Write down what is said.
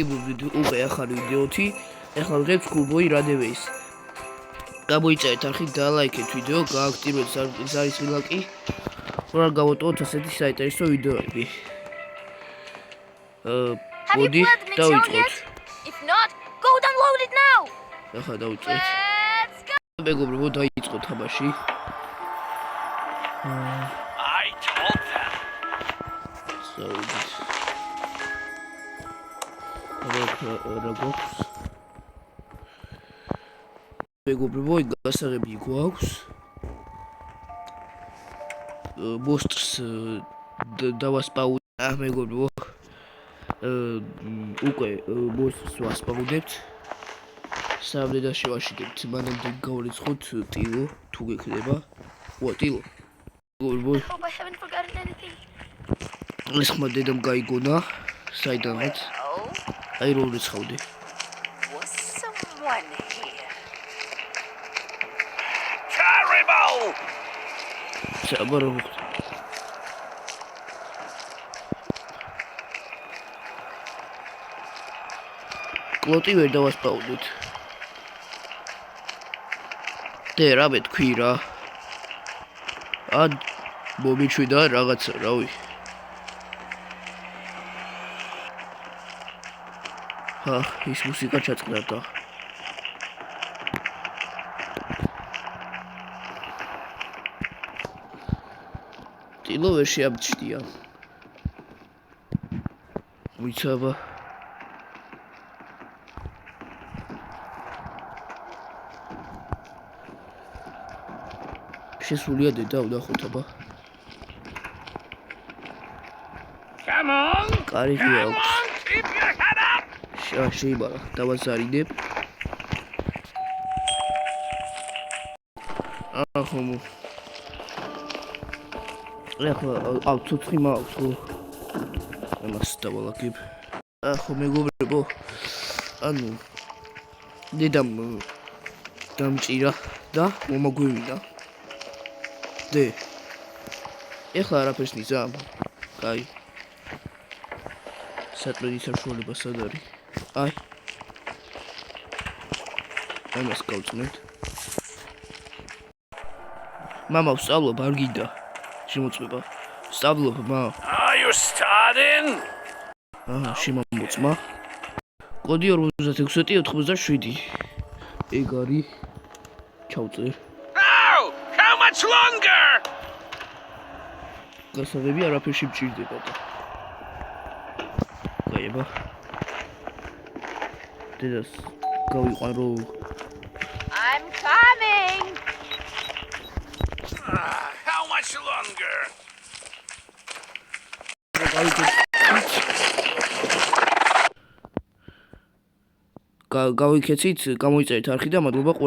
უკვე ახალი ვიდეოთი, ახლა ვიღებთ Schoolboy Radebase. გამოიწერეთ არხით და ლაიქეთ ვიდეო, გააქტიურეთ ზარის ღილაკი, რომ არ გავუტოვოთ ასეთი საინტერესო ვიდეოები. მოდი დავიწყოთ. ახლა დავიწყეთ. მეგობრებო, დაიწყოთ თამაში. როგორც მეგობრებო, გასაღები გვაქვს. მოსტრს დავასპაუნდ. მეგობრებო, უკვე მოსტრს ვასპაუნდებთ. სამდედაში ვაშიდებთ, მანამდე გავრიცხოთ ტილო, თუ გექნება. ტილო. მეგობრებო, ეს ხმა დედამ გაიგონა, საიდანაც. აი რო ვრიცხავდი. საბარო კლოტი ვერ დავასპაუნდით. რა მეთქვი რა. მომიჩვიდა რაღაცა, რავი. ის მუსიკა ჩაწყდა. ტილო ვერ შეამჩნია. ვიცაბა. შესულია დედა, ვნახოთ აბა. Come on. კარგი აქვს. შეიბარა, დავაზარინებ. ახლა ცოცხი მაქვს ხო? ამას დავალაგებ. ახლა მეგობრებო, დედამ დამჭირა და მომაგვივიდა. ეხლა არაფერს ნიზამ. კაი. სატრედი საშუალება სად არის? ამას გავწმენთ. მამა ვსწავლობ, არ გინდა შემოწმება. ვსწავლობ, Are you starting? შემოწმა. კოდი 56-87. ეგ არის. ჩავწერ. How much longer? გასაღები არაფერში მჭირდება და. გაიება. დედას გავიყვანრო. I'm coming. How much longer? გავიქეცით, გამოიწერეთ არხი და მადლობა.